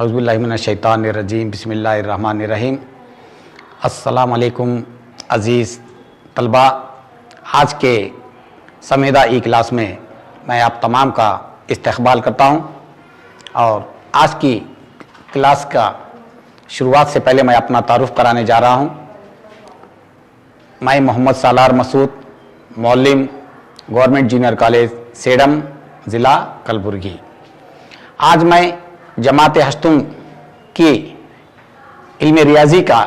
औज़ुबिल्लाहि मिनश्शैतानिर्रजीम बिस्मिल्लाहिर्रहमानिर्रहीम। अस्सलामु अलैकुम अज़ीज़ तलबा। आज के समेदा ई क्लास में मैं आप तमाम का इस्तक़बाल करता हूँ और आज की क्लास का शुरुआत से पहले मैं अपना तारुफ़ कराने जा रहा हूँ। मैं मोहम्मद सालार मसूद, मौलिम, गवर्नमेंट जूनियर कॉलेज सेडम, ज़िला कलबुर्गी। आज मैं जमात हश्तुम की इल्म रियाजी का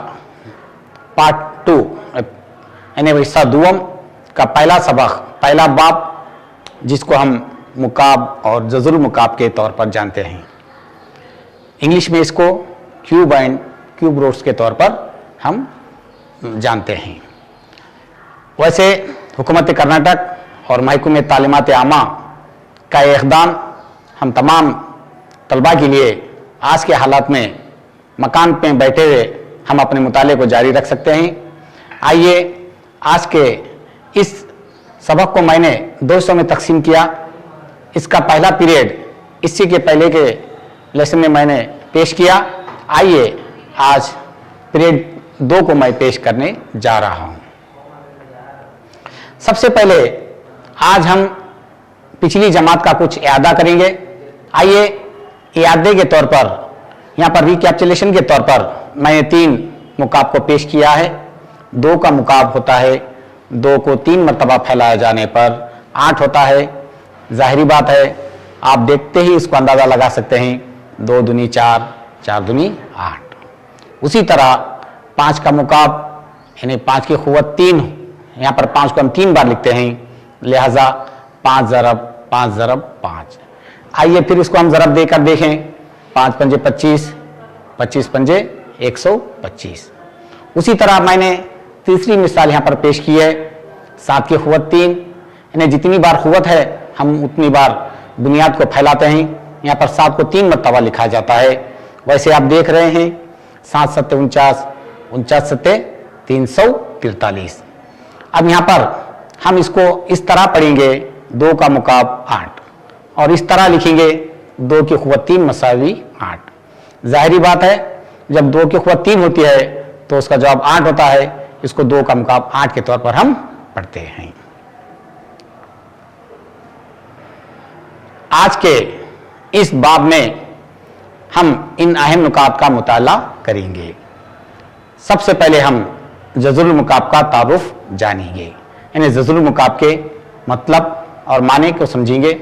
पार्ट 2 यानी हिस्सा दुवम का पहला सबक, पहला बाब, जिसको हम मुकाब और जज़रुल मुकाब के तौर पर जानते हैं। इंग्लिश में इसको क्यूब एंड क्यूब रूट्स के तौर पर हम जानते हैं। वैसे हुकूमत कर्नाटक और महकमे तालीमात आमा का इक़दाम हम तमाम तलबा के लिए आज के हालात में मकान पे बैठे हुए हम अपने मुताले को जारी रख सकते हैं। आइए आज के इस सबक को मैंने 200 में तकसीम किया। इसका पहला पीरियड इसी के पहले के लेसन में मैंने पेश किया। आइए आज पीरियड 2 को मैं पेश करने जा रहा हूँ। सबसे पहले आज हम पिछली जमात का कुछ इयादा करेंगे। आइए इयादे के तौर पर, यहाँ पर रिकैप्चुलेशन के तौर पर मैंने 3 मुकाब को पेश किया है। 2 का मुकाब होता है 2 को 3 मरतबा फैलाए जाने पर 8 होता है। जाहिरी बात है, आप देखते ही इसको अंदाज़ा लगा सकते हैं। 2 दूनी 4, 4 दूनी 8। उसी तरह 5 का मुकाब यानी 5 की क़ुव्वत 3, यहाँ पर 5 को हम 3 बार लिखते हैं, लिहाजा 5 ज़रब 5 ज़रब 5। आइए फिर इसको हम ज़रब देकर देखें। 5 पंजे 25, 25 पंजे 125। उसी तरह मैंने तीसरी मिसाल यहाँ पर पेश की है। 7 की क़ुव्वत 3, यानी जितनी बार क़ुव्वत है हम उतनी बार बुनियाद को फैलाते हैं। यहाँ पर 7 को 3 मरतबा लिखा जाता है। वैसे आप देख रहे हैं 7 सत्ते 49, 49 सत्ते 343। अब यहाँ पर हम इसको इस तरह पढ़ेंगे, 2 का मुकाब 8, और इस तरह लिखेंगे 2 की क़ुव्वत 3 मसावी 8। जाहिरी बात है, जब 2 की क़ुव्वत 3 होती है तो उसका जवाब 8 होता है। इसको 2 का मुकाब 8 के तौर पर हम पढ़ते हैं। आज के इस बाब में हम इन अहम नुकात का मुताला करेंगे। सबसे पहले हम जज़रुल मुकाब का तारुफ जानेंगे, यानी जज़रुल मुकाब के मतलब और माने को समझेंगे।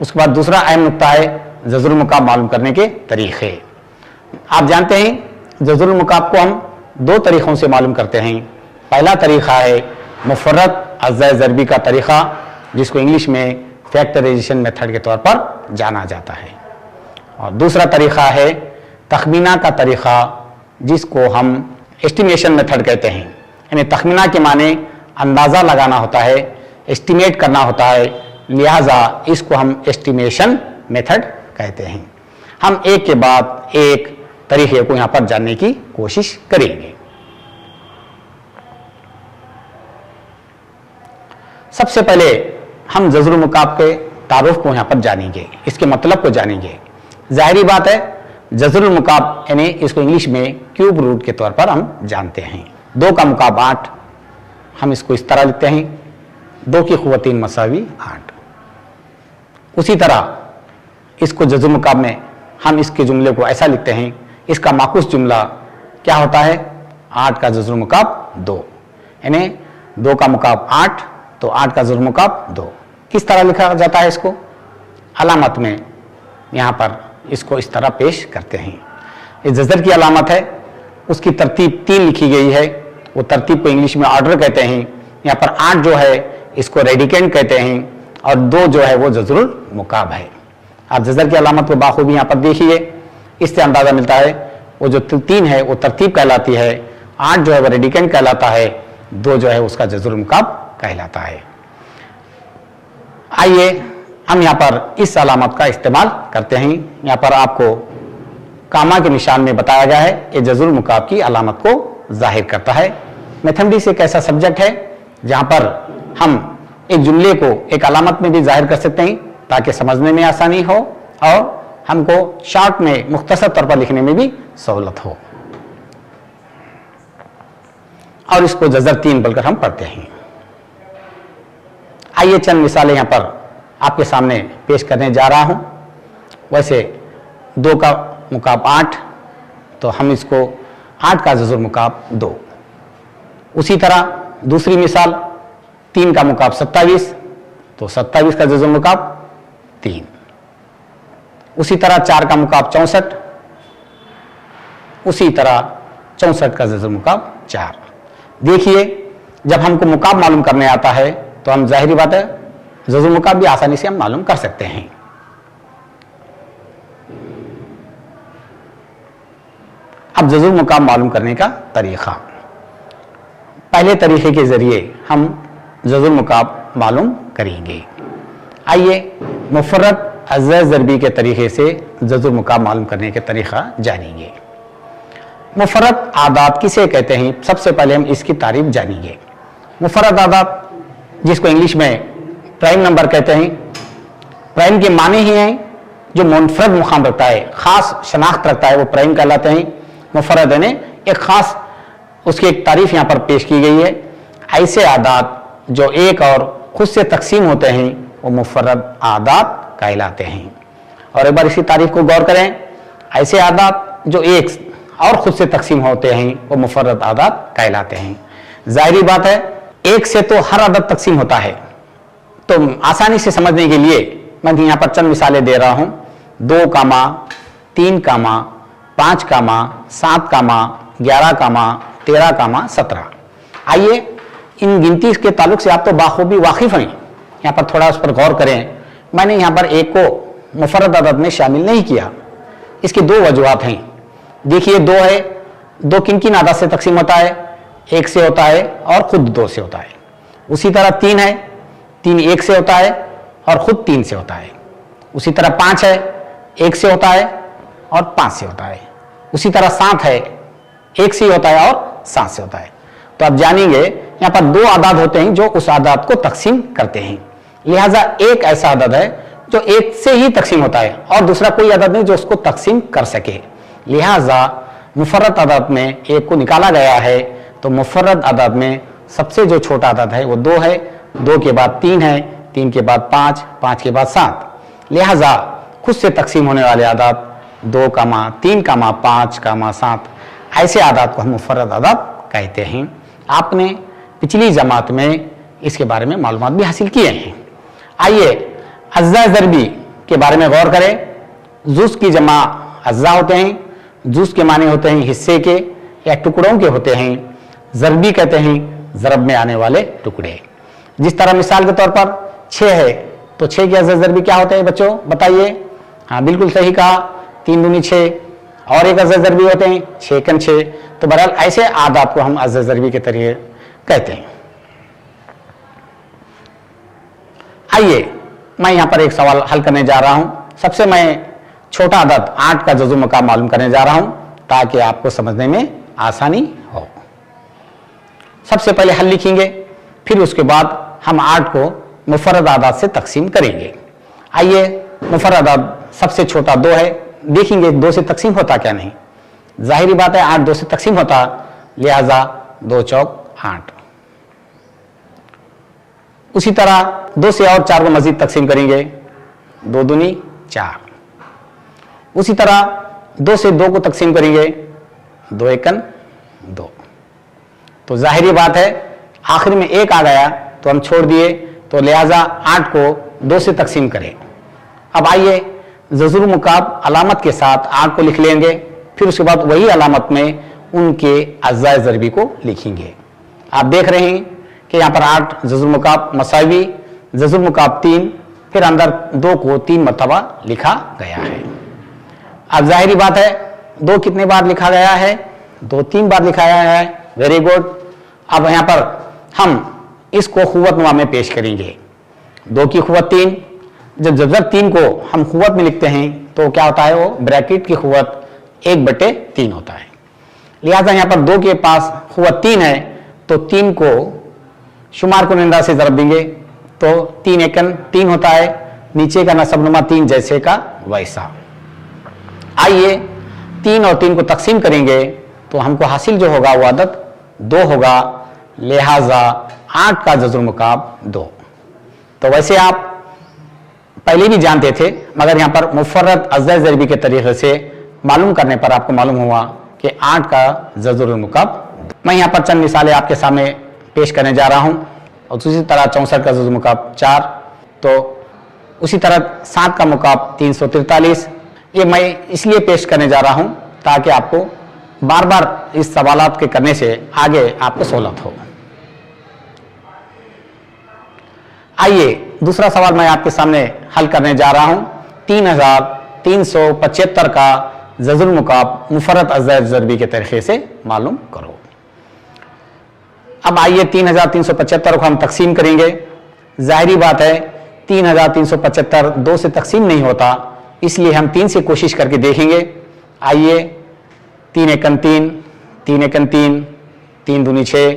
उसके बाद दूसरा अहम नुक्ता है जज़रुल मुकाब मालूम करने के तरीक़े। आप जानते हैं जज़रुल मुकाब को हम 2 तरीक़ों से मालूम करते हैं। पहला तरीक़ा है मुफ़र्रद अज़्ज़ा ज़रबी का तरीक़ा, जिसको इंग्लिश में फैक्टराइजेशन मेथड के तौर पर जाना जाता है, और दूसरा तरीक़ा है तखमीना का तरीक़ा, जिसको हम एस्टिमेशन मेथड कहते हैं। यानी तखमीना के माने अंदाज़ा लगाना होता है, एस्टिमेट करना होता है, लिहाजा इसको हम एस्टिमेशन मेथड कहते हैं। हम एक के बाद एक तरीके को यहां पर जानने की कोशिश करेंगे। सबसे पहले हम जज़रुल मुकाब के तारुफ को यहां पर जानेंगे, इसके मतलब को जानेंगे। जाहिरी बात है, जज़रुल मुकाब यानी इसको इंग्लिश में क्यूब रूट के तौर पर हम जानते हैं। 2 का मुकाब 8, हम इसको इस तरह लिखते हैं, 2 की क़ुव्वत 3 मसावी 8। उसी तरह इसको जज़रुल मुकाब में हम इसके जुमले को ऐसा लिखते हैं। इसका माकूस जुमला क्या होता है? 8 का जज़रुल मुकाब 2, यानी 2 का मुकाब 8 तो 8 का जज़रुल मुकाब 2। किस तरह लिखा जाता है इसको? अलामत में यहाँ पर इसको इस तरह पेश करते हैं। ये जज़र की अलामत है, उसकी तरतीब 3 लिखी गई है। वो तरतीब को इंग्लिश में ऑर्डर कहते हैं। यहाँ पर 8 जो है इसको रेडिकेंट कहते हैं, और 2 जो है वो जज़रुल मुकाब है। आप जज़र की अलामत को बाखूबी यहाँ पर देखिए, इससे अंदाज़ा मिलता है। वो जो 3 है वो तरतीब कहलाती है, 8 जो है वो रेडिकेंट कहलाता है, 2 जो है उसका जज़रुल मुकाब कहलाता है। आइए हम यहाँ पर इस अलामत का इस्तेमाल करते हैं। यहाँ पर आपको कामा के निशान में बताया गया है, ये जज़रुल मुकाब की अलामत को जाहिर करता है। मैथमेटिक्स एक ऐसा सब्जेक्ट है जहाँ पर हम एक जुमले को एक अलामत में भी जाहिर कर सकते हैं ताकि समझने में आसानी हो और हमको शॉर्ट में मुख्तसर तौर पर लिखने में भी सहूलत हो। और इसको जजर 3 बोलकर हम पढ़ते हैं। आइए चंद मिसालें यहां पर आपके सामने पेश करने जा रहा हूं। वैसे 2 का मुकाब 8, तो हम इसको 8 का जजुर मुकाब 2। उसी तरह दूसरी मिसाल 3 का मुकाब 27, तो 27 का जजुर मुकाब 3। उसी तरह 4 का मुकाब 64, उसी तरह 64 का जजुर मुकाब 4। देखिए, जब हमको मुकाब मालूम करने आता है तो हम जाहिर बात है जजुर मुकाब भी आसानी से हम मालूम कर सकते हैं। अब जजुर मुकाब मालूम करने का तरीका, पहले तरीके के जरिए हम जजुर मुकाब मालूम करेंगे। आइए मुफर्रद अज़्ज़ा ज़रबी के तरीके से जजुर मुकाब मालूम करने के तरीका जानेंगे। मुफर्रद आदात किसे कहते हैं, सबसे पहले हम इसकी तारीफ जानेंगे। मुफर्रद आदात, जिसको इंग्लिश में प्राइम नंबर कहते हैं, प्राइम के माने ही हैं जो मुनफरद मुकाम रखता है, खास शनाख्त रखता है, वो प्राइम कहलाते हैं। मुफर्रद यानी एक खास, उसकी एक तारीफ यहां पर पेश की गई है। ऐसे आदात जो एक और खुद से तकसीम होते हैं वो मुफर्रद आदात कहलाते हैं। और एक बार इसी तारीफ को गौर करें, ऐसे आदात जो एक और खुद से तकसीम होते हैं वो मुफर्रद आदात कहलाते हैं। जाहिर बात है एक से तो हर आदत तकसीम होता है, तो आसानी से समझने के लिए मैं यहां पर चंद मिसालें दे रहा हूं। 2 कामा, 3 कामा, 5 कामा, 7 कामा, 11 कामा, 13 कामा, 17। आइए इन गिनती के ताल्लुक से आप तो बाखूबी वाकिफ हैं, यहां पर थोड़ा उस पर गौर करें। मैंने यहां पर एक को मुफर्रद आदत में शामिल नहीं किया, इसकी 2 वजूहात हैं। देखिए 2 है, 2 किन किन आदत से तकसीम होता है, 1 से होता है और खुद 2 से होता है। उसी तरह 3 है, 3 1 से होता है और खुद 3 से होता है। उसी तरह 5 है, 1 से होता है और 5 से होता है। उसी तरह 7 है, 1 से होता है और 7 से होता है। तो आप जानेंगे यहां पर 2 आदात होते हैं जो उस आदात को तकसीम करते हैं। लिहाजा एक ऐसा आदत है जो 1 से ही तकसीम होता है और दूसरा कोई आदत नहीं जो उसको तकसीम कर सके। लिहाजा मुफर्रद आदत में 1 को निकाला गया है, तो मुफर्रद आदत में सबसे जो छोटा आदत है वो 2 है, 2 के बाद 3 है, 3 के बाद 5, 5 के बाद 7। लिहाजा खुद से तकसीम होने वाले आदत 2 कामा, 3 कामा, 5 कामा, 7, ऐसे आदत को हम मुफर्रद आदत कहते हैं। आपने पिछली जमात में इसके बारे में मालूमात भी हासिल किए हैं। आइए अज़्ज़ा ज़रबी के बारे में गौर करें। जुज़ की जमा अज़्ज़ा होते हैं, जुज़ के माने होते हैं हिस्से के या टुकड़ों के होते हैं। ज़रबी कहते हैं ज़रब में आने वाले टुकड़े। जिस तरह मिसाल के तौर पर 6 है, तो 6 के अज़्ज़ा ज़रबी क्या होते हैं बच्चों, बताइए। हाँ बिल्कुल सही कहा, 3 दूनी 6, और एक अज़्ज़ा ज़रबी होते हैं 6 कन 6। तो बहरहाल ऐसे आदात को हम अज़्ज़ा ज़रबी के तरीके कहते हैं। आइए मैं यहां पर एक सवाल हल करने जा रहा हूं। सबसे मैं छोटा आदत 8 का जजुर मुकाब मालूम करने जा रहा हूं ताकि आपको समझने में आसानी हो। सबसे पहले हल लिखेंगे, फिर उसके बाद हम 8 को मुफर्रद आदात से तकसीम करेंगे। आइए मुफर्रद आदात सबसे छोटा 2 है, देखेंगे 2 से तकसीम होता क्या नहीं। जाहिर बात है 8 2 से तकसीम होता, लिहाजा 2 चौक 8। उसी तरह 2 से और 4 को मजीद तकसीम करेंगे, 2 दूनी 4। उसी तरह 2 से 2 को तकसीम करेंगे, 2 एकन 2। तो जाहिर बात है आखिर में 1 आ गया तो हम छोड़ दिए, तो लिहाजा 8 को 2 से तकसीम करें। अब आइए जजुर मुकाब अलामत के साथ 8 को लिख लेंगे, फिर उसके बाद वही अलामत में उनके अज़्ज़ा ज़रबी को लिखेंगे। आप देख रहे हैं कि यहाँ पर 8 जजुर मुकाब मसावी, जजुर मुकाब 3, फिर अंदर 2 को 3 मरतबा लिखा गया है। अब जाहिर बात है 2 कितने बार लिखा गया है, 2-3 बार लिखा गया है। Very good. अब यहाँ पर हम इसको खुवत नुमा में पेश करेंगे। 2 की खुवत 3, जब जब 3 को हम खुवत में लिखते हैं तो क्या होता है, वो ब्रैकेट की खुवत 1/3 होता है। लिहाजा यहाँ पर 2 के पास खुवत 3 है, तो 3 को शुमार को निंदा से ज़रब देंगे तो 3 एकन 3 होता है, नीचे का नसबनुमा 3 जैसे का वैसा। आइए 3 और 3 को तकसीम करेंगे तो हमको हासिल जो होगा वो अदद 2 होगा, लिहाजा 8 का जज़ुल मुकाब 2। तो वैसे आप पहले भी जानते थे, मगर यहाँ पर मुफर्रद अज़्ज़ा ज़रबी के तरीके से मालूम करने पर आपको मालूम हुआ कि 8 का जज़ुल मुकाब। मैं यहाँ पर चंद मिसालें आपके सामने पेश करने जा रहा हूँ। और उसी तरह 64 का जज़ुल मुकाब 4, तो उसी तरह 7 का मुकाब 343। ये मैं इसलिए पेश करने जा रहा हूँ ताकि आपको बार बार इस सवालात के करने से आगे आपको सहूलत हो। आइए दूसरा सवाल मैं आपके सामने हल करने जा रहा हूं। 3375 का जज़ुल मुकाब मुफर्रद अज़्ज़ा ज़रबी के तरीके से मालूम करो। अब आइए 3375 को हम तकसीम करेंगे। जाहिरी बात है 3375 2 से तकसीम नहीं होता, इसलिए हम 3 से कोशिश करके देखेंगे। आइए 3 एकन 3, 3 एकन 3, 3 दूनी 6,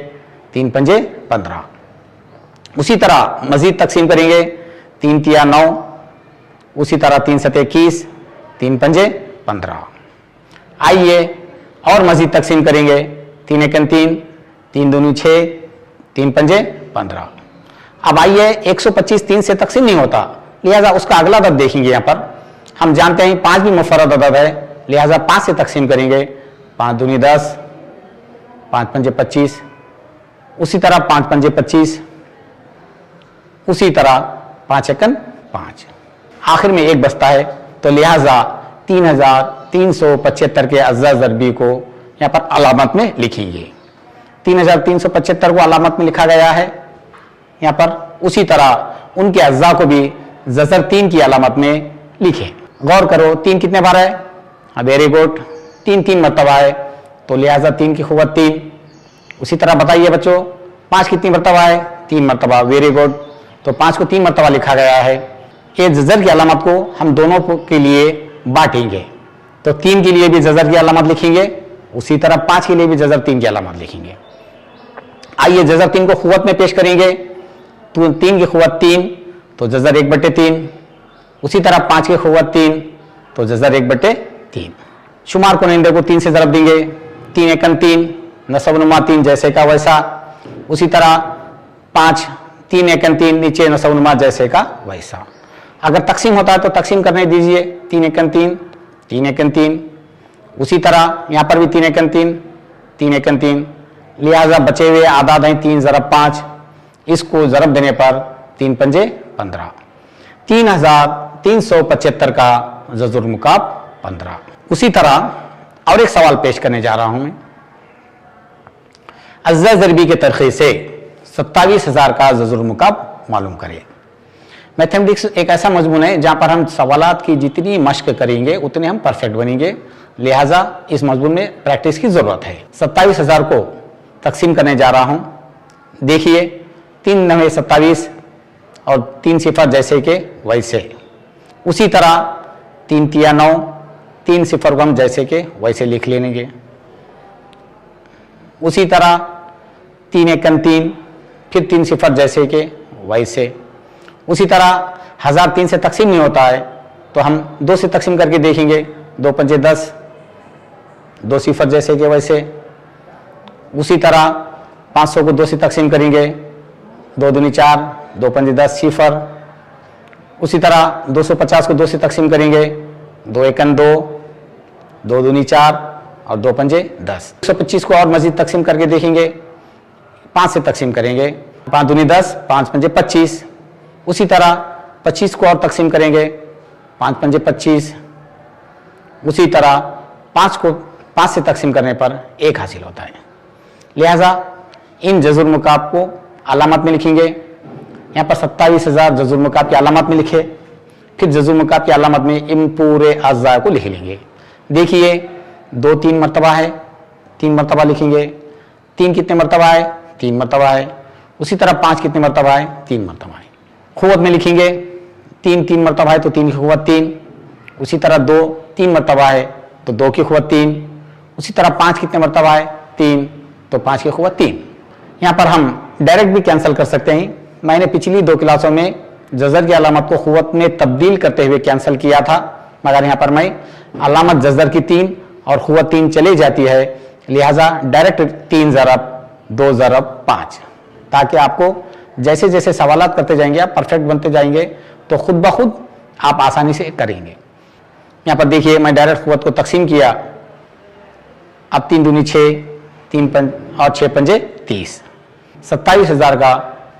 3 पंजे 15। उसी तरह मजीद तकसीम करेंगे। 3 तिया 9, उसी तरह 3 सते 21, 3 पंजे 15। आइए और मजीद तकसीम करेंगे। 3 एकन 3, 3 दूनी 6, 3 पंजे 15। अब आइए 125 3 से तकसीम नहीं होता, लिहाजा उसका अगला अदद देखेंगे। यहाँ पर हम जानते हैं 5 भी मुफर्रद अदद है, लिहाजा 5 से तकसीम करेंगे। 5 दूनी 10, 5 पंजे 25, उसी तरह 5 पंजे 25, उसी तरह 5 एकन 5। आखिर में 1 बचता है, तो लिहाजा 3375 के अज़्ज़ा ज़रबी को यहाँ पर अलामत में लिखेंगे। 3375 को अलामत में लिखा गया है यहाँ पर। उसी तरह उनके अज़्ज़ा को भी ज़ज़र 3 की अलामत में लिखें। गौर करो 3 कितने बार है? वेरी गुड, 3 मरतबा है, तो लिहाजा 3 की क़ुव्वत 3। उसी तरह बताइए बच्चों 5 कितनी मरतबा है? 3 मरतबा, वेरी गुड, तो 5 को 3 मरतबा लिखा गया है। ये ज़ज़र की अलामत को हम दोनों के लिए बांटेंगे, तो 3 के लिए भी ज़ज़र की अलामत लिखेंगे, उसी तरह 5 के लिए भी ज़ज़र 3 की अलामत लिखेंगे। आइए ज़ज़र 3 को क़ुव्वत में पेश करेंगे। तो 3 की क़ुव्वत 3, तो ज़ज़र 1/3। उसी तरह 5 की क़ुव्वत 3, तो ज़ज़र 1/3। शुमार को नंदे को 3 से ज़रब देंगे। 3 एकन 3, नसब नुमा 3 जैसे का वैसा। उसी तरह 5, 3 एकन 3 नीचे नसब नुमा जैसे का वैसा। अगर तकसीम होता है तो तकसीम करने दीजिए। 3 एकन 3, 3 एकन 3, उसी तरह यहाँ पर भी 3 एकन 3, 3 एकन 3, लिहाजा बचे हुए आदाद हैं 3 ज़रब 5। इसको ज़रब देने पर 3 पंजे 15। 3375 का जज़ुल मुकाब 15। उसी तरह और एक सवाल पेश करने जा रहा हूं मैं। अज़्ज़ा ज़रबी के तरीके से 27,000 का जज़ुल मुकाब मालूम करें। मैथमेटिक्स एक ऐसा मजमून है जहां पर हम सवालात की जितनी मश्क करेंगे उतने हम परफेक्ट बनेंगे, लिहाजा इस मजमून में प्रैक्टिस की ज़रूरत है। 27,000 को तकसीम करने जा रहा हूं। देखिए 3 9 27 और 3 सिफर जैसे के वैसे। उसी तरह 3 तिया 9, 3 सिफर को हम जैसे के वैसे लिख लेंगे। उसी तरह 3 एकन 3, फिर 3 सिफर जैसे के वैसे। उसी तरह 1003 से तकसीम नहीं होता है, तो हम 2 से तकसीम करके देखेंगे। 2 पंजे 10, 2 सिफर जैसे के वैसे। उसी तरह 500 को 2 से तकसीम करेंगे। 2 दूनी 4, 2 पंजे 10 सिफर। उसी तरह 250 को 2 से तकसीम करेंगे। 2 एकन 2, 2 दूनी 4 और 2 पंजे 10। 125 को और मजीद तकसीम करके देखेंगे। 5 से तकसीम करेंगे। 5 दूनी 10, 5 पंजे 25। उसी तरह 25 को और तकसीम करेंगे। 5 पंजे 25। उसी तरह 5 को 5 से तकसीम करने पर 1 हासिल होता है। लिहाजा इन जज़ुल मुकाब को अलामत में लिखेंगे। यहाँ पर 27,000 जज़ुल मुकाब की अलामत में लिखे, फिर जज़ुल मुकाब की अलामत में इन पूरे अज़्ज़ा को लिख लेंगे। देखिए 2 3 मरतबा है, 3 मरतबा लिखेंगे। 3 कितने मरतबा है? 3 मरतबा है। उसी तरह 5 कितने मरतबा है? 3 मरतबा है। क़ुव्वत में लिखेंगे। 3 3 मरतबा है तो 3 की क़ुव्वत 3। उसी तरह 2 3 मरतबा है तो 2 की क़ुव्वत 3। उसी तरह 5 कितने मरतबा है? 3, तो 5 की क़ुव्वत 3। यहाँ पर हम डायरेक्ट भी कैंसिल कर सकते हैं। मैंने पिछली 2 क्लासों में जज़र की अलामत को क़ुव्वत में तब्दील करते हुए कैंसिल किया था, मगर यहाँ पर मैं अलामत जजर की 3 और खुवत 3 चली जाती है, लिहाजा डायरेक्ट 3 ज़रब 2 ज़रब 5, ताकि आपको जैसे जैसे सवालात करते जाएंगे आप परफेक्ट बनते जाएंगे तो खुद ब खुद आप आसानी से करेंगे। यहाँ पर देखिए मैं डायरेक्ट खुवत को तकसीम किया, अब 3 दूनी 6, 3 पंज और 6 पंजे 30, 27,000 का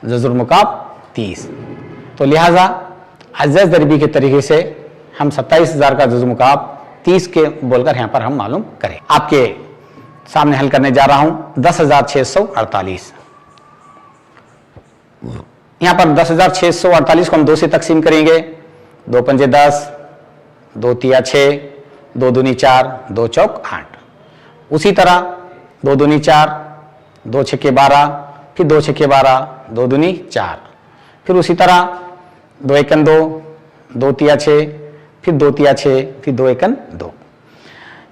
जजुल मुकाब 30। तो लिहाजा अज़्ज़ दरबी के तरीके से हम 27,000 का जजुल मुकाब 30 के बोलकर यहाँ पर हम मालूम करें। आपके सामने हल करने जा रहा हूँ 10,648। यहाँ पर 10,648 को हम 2 से तकसीम करेंगे, 2 पंजे 10, 2 तिया 6, 2 दूनी 4, 2 चौक 8। उसी तरह 2 दूनी 4, 2 छक्के 12, फिर 2 छक्के 12, 2 दूनी 4, फिर उसी तरह 2 एकन 2, 2 तिया 6, फिर 2 तिया 6, फिर 2 एकन 2।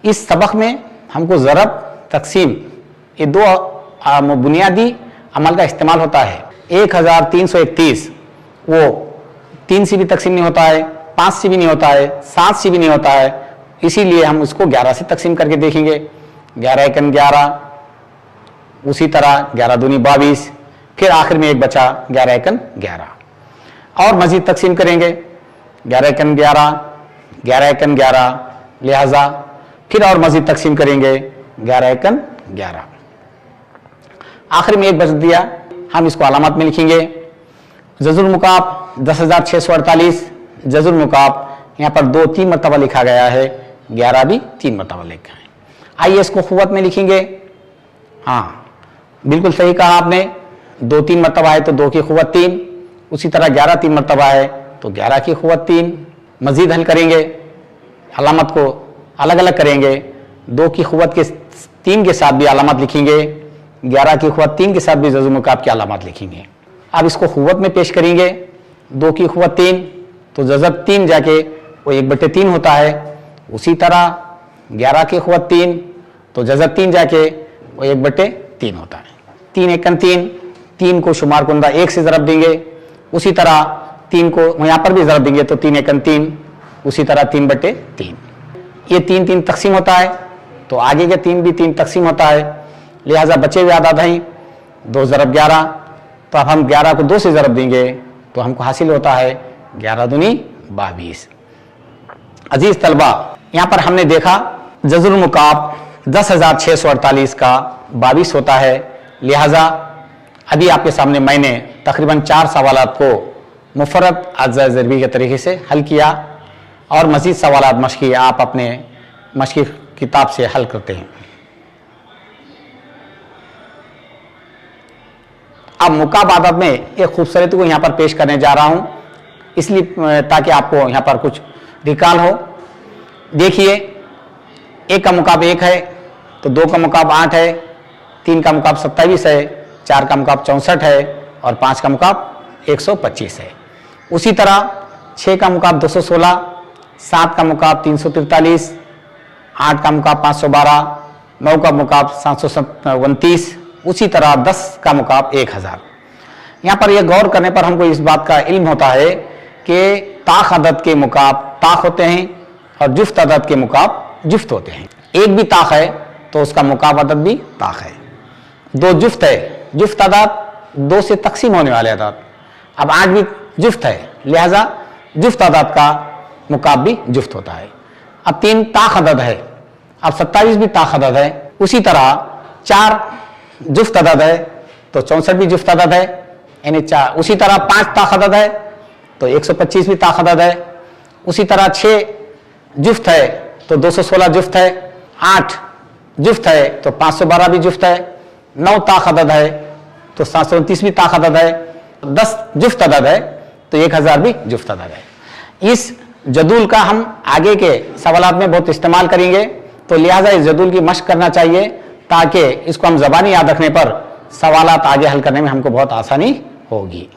इस सबक में हमको ज़रब तकसीम ये 2 बुनियादी अमल का इस्तेमाल होता है। 1331 वो 3 से भी तकसीम नहीं होता है, 5 से भी नहीं होता है, 7 से भी नहीं होता है, इसीलिए हम इसको 11 से तकसीम करके देखेंगे। 11 एकन 11, उसी तरह 11 दूनी 22, फिर आखिर में एक बचा 11 एकन 11 और मजीद तकसीम करेंगे 11 एकन 11, 11 एकन 11, लिहाजा फिर और मजीद तकसीम करेंगे 11 एकन 11। आखिर में एक बच दिया, हम इसको अलामत में लिखेंगे जजुल मुकाब 10,648। जजुल मुकाब यहाँ पर 2-3 मरतबा लिखा गया है, 11 भी 3 मरतबा लिखा है। आइए इसको खुवत में लिखेंगे। हाँ बिल्कुल सही कहा आपने, 2-3 मरतबा है तो 2 की खुवत 3, उसी तरह 11 3 मरतबा है तो 11 की खुवत 3। मजीद हल करेंगे, अलामत को अलग अलग करेंगे, 2 की खुवत के 3 के साथ भी अलामत लिखेंगे, 11 की खुवत 3 के साथ भी जजुल मुकाब की अलामत लिखेंगे। अब इसको खुवत में पेश करेंगे, 2 की खुवत 3 तो जजब 3 जाके वो 1/3 होता है, उसी तरह 11 की खुवत 3 तो जजब 3 जाके वो 1/3 होता है। 3 एकन 3, 3 को शुमार कुंदा 1 से ज़रब देंगे, उसी तरह 3 को यहाँ पर भी ज़रब देंगे तो 3 एकन 3, उसी तरह 3/3। ये 3-3 तकसीम होता है तो आगे के 3 भी 3 तकसीम होता है, लिहाजा बचे हुए आदाद हैं 2 ज़रब 11। तो अब हम 11 को 2 से ज़रब देंगे तो हमको हासिल होता है 11 दूनी 22। अजीज तलबा, यहाँ पर हमने देखा जजुल मुकाब 10,648 का 22 होता है, लिहाजा अभी आपके सामने मैंने तकरीबन 4 सवालात को मुफरद अज़्ज़ा ज़रबी के तरीके से हल किया और मज़ीद सवालात मश्की आप अपने मश्की किताब से हल करते हैं। अब मुकाब आदत में एक खूबसूरती को यहाँ पर पेश करने जा रहा हूँ, इसलिए ताकि आपको यहाँ पर कुछ रिकॉल हो। देखिए 1 का मुकाब 1 है तो 2 का मुकाब 8 है, 3 का मुकाब 27 है, 4 का मुकाब 64 है और 5 का मुकाब 125 है। उसी तरह 6 का मुकाब 216, 7 का मुकाब 343, 8 का मुकाब 512, 9 का मुकाब 729, उसी तरह 10 का मुकाब 1000। यहाँ पर यह गौर करने पर हमको इस बात का इल्म होता है कि ताख अदद के मुकाब ताख होते हैं और जुफ्त अदद के मुकाब जुफ्त होते हैं। एक भी ताख है तो उसका मुकाब अदद भी ताख है। 2 जुफ्त है, जुफ्त अदद 2 से तकसीम होने वाले अदद, अब 8 भी जुफ्त है, लिहाजा जुफ्त अदद का मुकाब भी जुफ्त होता है। अब 3 ताख अदद है, अब 27 भी ताख अदद है, उसी तरह 4 जुफ्त अदद है तो 64 भी जुफ्त अदद है, यानी 4। उसी तरह 5 ताख अदद है तो 125 भी ताख अदद है, उसी तरह 6 जुफ्त है तो 216 जुफ्त है, 8 जुफ्त है तो 512 भी जुफ्त है, 9 ताख अदद है तो 729 भी ताख अदद है, 10 जुफ्त अदद है तो 1000 भी जुफ्त अदद है। इस जदूल का हम आगे के सवालात में बहुत इस्तेमाल करेंगे, तो लिहाजा इस जदूल की मश्क करना चाहिए ताकि इसको हम ज़बानी याद रखने पर सवालात आगे हल करने में हमको बहुत आसानी होगी।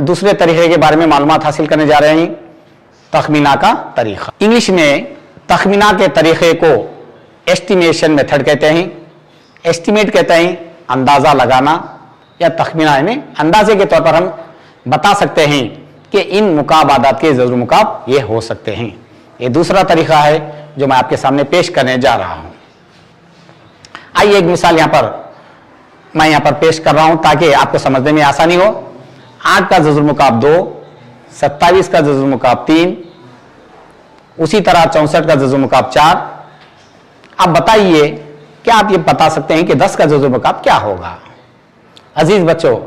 दूसरे तरीके के बारे में मालूमात हासिल करने जा रहे हैं, तखमीना का तरीका। इंग्लिश में तखमीना के तरीके को एस्टिमेशन मेथड कहते हैं। एस्टिमेट कहते हैं अंदाज़ा लगाना, या तखमीना यानी अंदाजे के तौर पर हम बता सकते हैं कि इन मुकाब आदात के जरूर मुकाब ये हो सकते हैं। ये दूसरा तरीका है जो मैं आपके सामने पेश करने जा रहा हूं। आइए एक मिसाल यहां पर मैं यहां पर पेश कर रहा हूं ताकि आपको समझने में आसानी हो। 8 का जजुल मुकाब 2, 27 का जजुल मुकाब 3, उसी तरह 64 का जजुल मुकाब 4। अब बताइए क्या आप ये बता सकते हैं कि 10 का जजुल मुकाब क्या होगा? अजीज बच्चों,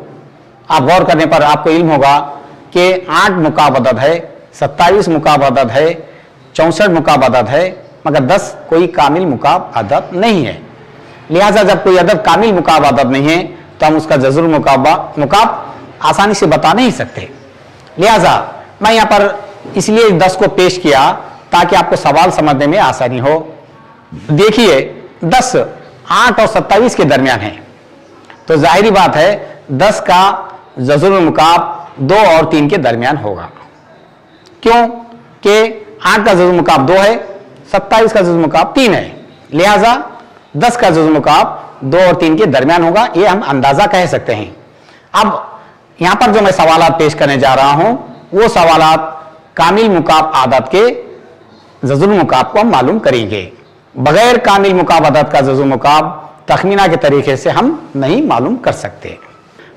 आप गौर करने पर आपको इल्म होगा कि 8 मुकाब अदद है, 27 मुकाब अदद है, 64 मुकाब अदद है, मगर 10 कोई कामिल मुकाब अदद नहीं है। लिहाजा जब कोई अदद कामिल मुकाब अदद नहीं है तो हम उसका जजुल मुकाब आसानी से बता नहीं सकते। लिहाजा मैं यहां पर इसलिए 10 को पेश किया ताकि आपको सवाल समझने में आसानी हो। देखिए 10 8 और 27 के दरमियान है, तो जाहिरी बात है 10 का जजुल मुकाब 2 और 3 के दरमियान होगा। क्यों कि 8 का जजुल मुकाब 2 है, 27 का जजुल मुकाब 3 है। लिहाजा 10 का जजुल मुकाब 2 और 3 के दरमियान होगा, यह हम अंदाजा कह सकते हैं। अब यहां पर जो मैं सवालात पेश करने जा रहा हूं वो सवालात कामिल मुकाब आदत के जजुल मुकाब को हम मालूम करेंगे। बगैर कामिल मुकाब आदत का जजुल मुकाब तखमीना के तरीके से हम नहीं मालूम कर सकते।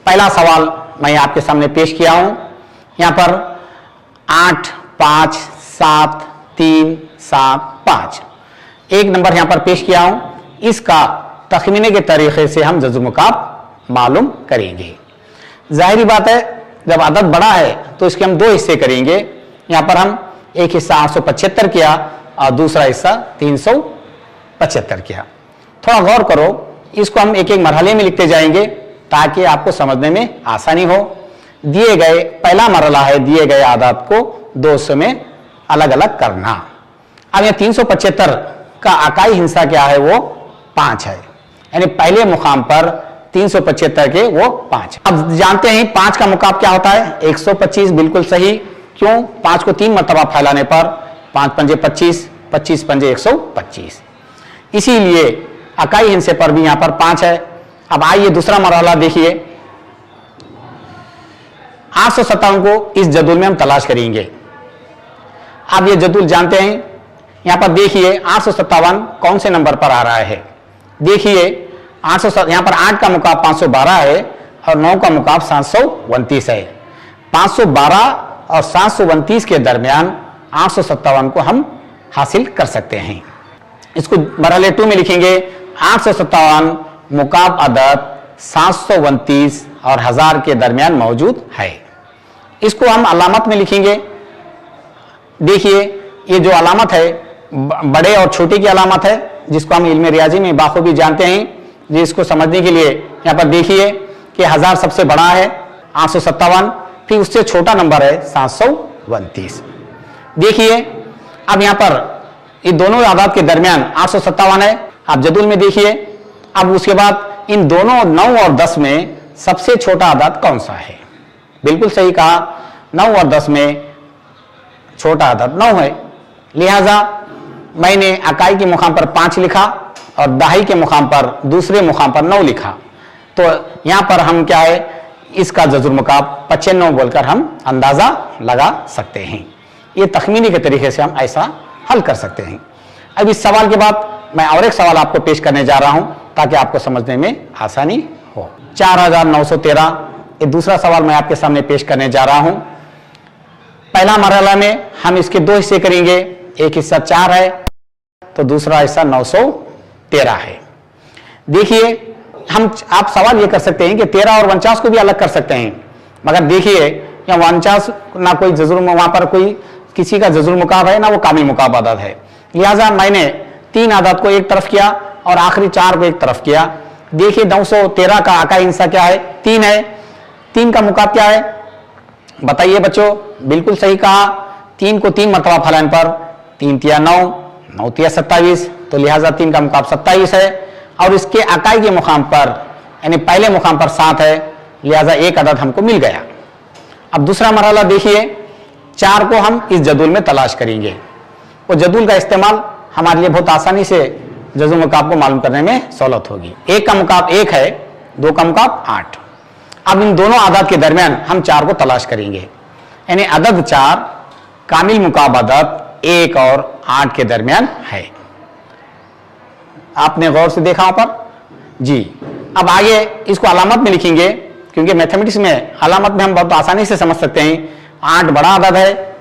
पहला सवाल मैं आपके सामने पेश किया हूं। यहां पर 8, 5, 7, 3, 7, 5 एक नंबर यहां पर पेश किया हूं। इसका तखमीने के तरीके से हम जजुल मुकाब मालूम करेंगे। जाहिरी बात है जब अदद बड़ा है तो इसके हम 2 हिस्से करेंगे। यहां पर हम एक हिस्सा 875 किया और दूसरा हिस्सा 375 किया। थोड़ा गौर करो, इसको हम एक एक मरहले में लिखते जाएंगे ताकि आपको समझने में आसानी हो। दिए गए पहला मरहला है दिए गए आदात को 2 हिस्सों में अलग अलग करना। अब यह 375 का अकाई हिस्सा क्या है? वो 5 है, यानी पहले मुकाम पर 375 के वो 5। अब जानते हैं 5 का मुकाब क्या होता है? 125। बिल्कुल सही। क्यों? 5 को 3 मरतबा फैलाने पर 5 पंजे 25, 25 पंजे 125। इसीलिए अकाई हिस्से पर भी यहां पर 5 है। अब आइए दूसरा मरहला देखिए। 857 को इस जदूल में हम तलाश करेंगे। अब ये जदूल जानते हैं, यहां पर देखिए 857 कौन से नंबर पर आ रहा है। देखिए 800 यहां पर 8 का मुकाब 512 है और 9 का मुकाब 729 है। 512 और 729 के दरमियान 857 को हम हासिल कर सकते हैं। इसको मरहले 2 में लिखेंगे। 857 मुकाब अदद 729 और 1000 के दरमियान मौजूद है। इसको हम अलामत में लिखेंगे। देखिए ये जो अलामत है बड़े और छोटे की अलामत है, जिसको हम इल्म रियाजी में बाखूबी जानते हैं। जिसको समझने के लिए यहां पर देखिए कि 1000 सबसे बड़ा है 857, फिर उससे छोटा नंबर है 729। देखिए अब यहां पर ये दोनों आदात के दरमियान 857 है। आप जदूल में देखिए। अब उसके बाद इन दोनों 9 और 10 में सबसे छोटा आदात कौन सा है? बिल्कुल सही कहा, 9 और 10 में छोटा आदात 9 है। लिहाजा मैंने अकाई के मुकाम पर 5 लिखा और दहाई के मुकाम पर दूसरे मुकाम पर 9 लिखा। तो यहां पर हम क्या है, इसका जजुल मुकाब 95 बोलकर हम अंदाजा लगा सकते हैं। ये तखमीनी के तरीके से हम ऐसा हल कर सकते हैं। अब इस सवाल के बाद मैं और एक सवाल आपको पेश करने जा रहा हूं ताकि आपको समझने में आसानी हो। 4913 ये दूसरा सवाल मैं आपके सामने पेश करने जा रहा हूं। पहला मरहला में हम इसके 2 हिस्से करेंगे। एक हिस्सा 4 है तो दूसरा हिस्सा 913 है। देखिए आप सवाल ये कर सकते हैं कि 13 और 49 को भी अलग कर सकते हैं, मगर देखिए या 49 ना कोई जजुल वहां पर कोई किसी का जजुल मुकाब है ना वो कामिल मुकाब आदत है। लिहाजा मैंने 3 आदत को एक तरफ किया और आखिरी 4 को एक तरफ किया। देखिए 913 का अकाई हिस्सा क्या है? 3 है। 3 का मुकाब क्या है बताइए बच्चों? बिल्कुल सही कहा, 3 को 3 मरतबा फैलाने पर 3 तिया 9, 9 तिया 27, तो लिहाजा 3 का मुकाब 27 है। और इसके अकाई के मुकाम पर यानी पहले मुकाम पर 7 है, लिहाजा एक अदद हमको मिल गया। अब दूसरा मरहला देखिए, 4 को हम इस जदूल में तलाश करेंगे। वो जदूल का इस्तेमाल हमारे लिए बहुत आसानी से जजुल मुकाब को मालूम करने में सहूलत होगी। 1 का मुकाब 1 है, 2 का मुकाब 8। अब इन दोनों आदात के दरमियान हम 4 को तलाश करेंगे। यानी अदद 4 कामिल मुकाब अदद 1 और 8 के दरमियान है। आपने गौर से देखा पर जी। अब आगे इसको अलामत में लिखेंगे, क्योंकि मैथमेटिक्स में अलामत में हम बहुत आसानी से समझ सकते हैं। 8 बड़ा अदद है,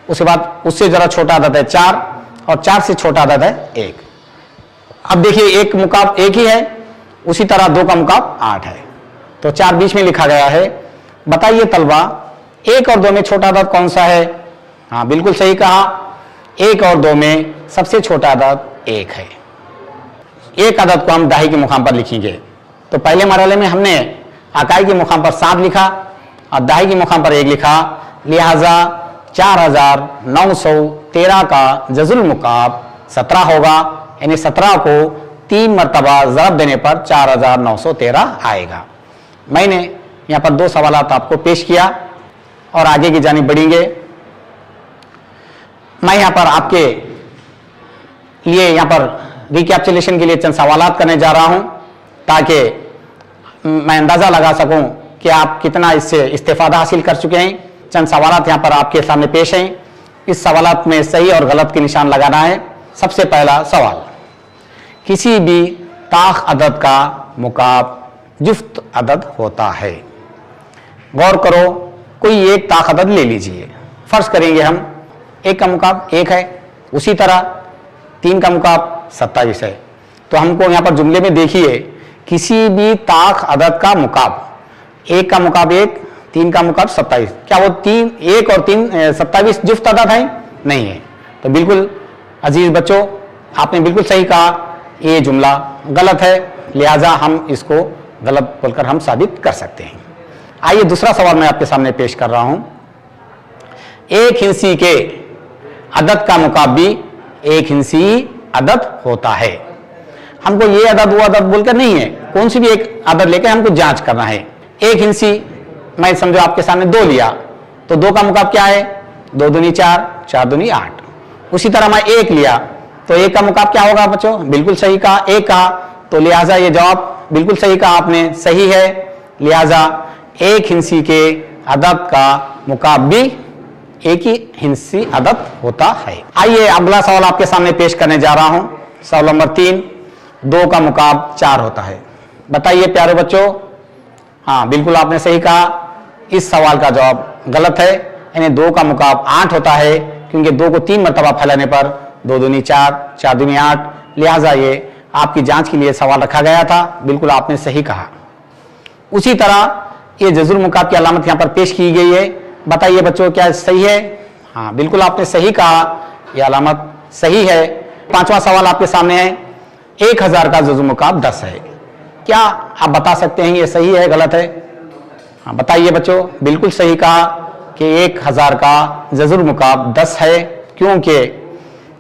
उसके बाद उससे जरा छोटा अदद है 4, और 4 से छोटा अदद है 1। अब देखिए एक मुकाब 1 ही है, उसी तरह 2 का मुकाब 8 है, तो 4 बीच में लिखा गया है। बताइए तलबा 1 और 2 में छोटा अदद कौन सा है? हाँ बिल्कुल सही कहा, 1 और 2 में सबसे छोटा अदद 1 है। एक अदद को हम दहाई के मुकाम पर लिखेंगे, तो पहले मरहले में हमने अकाई के मुकाम पर 7 लिखा और दहाई के मुकाम पर 1 लिखा, लिहाजा 4913 का जजुल मुकाब 17 होगा, यानी 17 को 3 मरतबा ज़रब देने पर 4913 आएगा। मैंने यहाँ पर 2 सवालात आपको पेश किया और आगे की जानिब बढ़ेंगे। मैं यहाँ पर आपके लिए यहाँ पर रिकैप्चुलेशन के लिए चंद सवालात करने जा रहा हूँ, ताकि मैं अंदाज़ा लगा सकूँ कि आप कितना इससे इस्तेफादा हासिल कर चुके हैं। चंद सवालात यहाँ पर आपके सामने पेश हैं, इस सवालात में सही और गलत के निशान लगाना है। सबसे पहला सवाल, किसी भी ताख अदद का मुकाब जुफ्त अदद होता है। गौर करो, कोई एक ताख अदद ले लीजिए, फर्ज करेंगे हम 1 का मुकाब 1 है, उसी तरह 3 का मुकाब 27 है। तो हमको यहाँ पर जुमले में देखिए, किसी भी ताख अदद का मुकाब, 1 का मुकाब 1, 3 का मुकाब 27, क्या वो 1 और 3 27 जुफ्त अदद है? नहीं है। तो बिल्कुल अजीज बच्चों, आपने बिल्कुल सही कहा, ये जुमला गलत है, लिहाजा हम इसको गलत बोलकर हम साबित कर सकते हैं। आइए दूसरा सवाल मैं आपके सामने पेश कर रहा हूं। एक हिंसी के अदद का मुकाब भी एक हिंसी अदद होता है। हमको ये अदद वो अदद बोलकर नहीं है, कौन सी भी एक अदद लेकर हमको जांच करना है। एक हिंसी मैं समझो आपके सामने 2 लिया, तो 2 का मुकाब क्या है? 2 दूनी 4, 4 दूनी 8। उसी तरह मैं 1 लिया, तो 1 का मुकाब क्या होगा बच्चों? बिल्कुल सही कहा, 1 कहा, तो लिहाजा ये जवाब बिल्कुल सही कहा आपने, सही है। लिहाजा एक हिंसी के अदद का मुकाब भी एक ही हिंसी अदद होता है। आइए अगला सवाल आपके सामने पेश करने जा रहा हूं। सवाल नंबर 3, 2 का मुकाब 4 होता है। बताइए प्यारे बच्चों, हाँ बिल्कुल आपने सही कहा, इस सवाल का जवाब गलत है, यानी 2 का मुकाब 8 होता है, क्योंकि 2 को 3 मरतबा फैलाने पर 2 दूनी 4, 4 दूनी 8, लिहाजा ये आपकी जांच के लिए सवाल रखा गया था। बिल्कुल आपने सही कहा। उसी तरह ये जजुल मुकाब की अलामत यहाँ पर पेश की गई है। बताइए बच्चों क्या सही है? हाँ बिल्कुल आपने सही कहा, यह अलामत सही है। 5वां सवाल आपके सामने है, 1000 का जजुल मुकाब 10 है। क्या आप बता सकते हैं ये सही है गलत है? हाँ बताइए बच्चों, बिल्कुल सही कहा कि 1000 का जजुल मुकाब 10 है, क्योंकि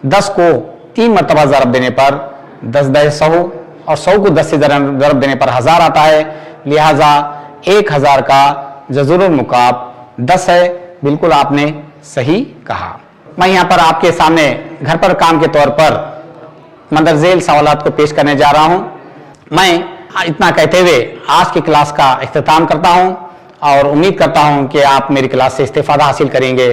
10 को 3 मरतबा ज़रब देने पर 10 × 100 और 100 को 10 से ज़रब देने पर 1000 आता है, लिहाजा 1000 का जजुल मुकाब 10 है। बिल्कुल आपने सही कहा। मैं यहाँ पर आपके सामने घर पर काम के तौर पर मंदरजेल सवालात को पेश करने जा रहा हूँ। मैं इतना कहते हुए आज की क्लास का इख्तिताम करता हूँ और उम्मीद करता हूँ कि आप मेरी क्लास से इस्तेफादा हासिल करेंगे।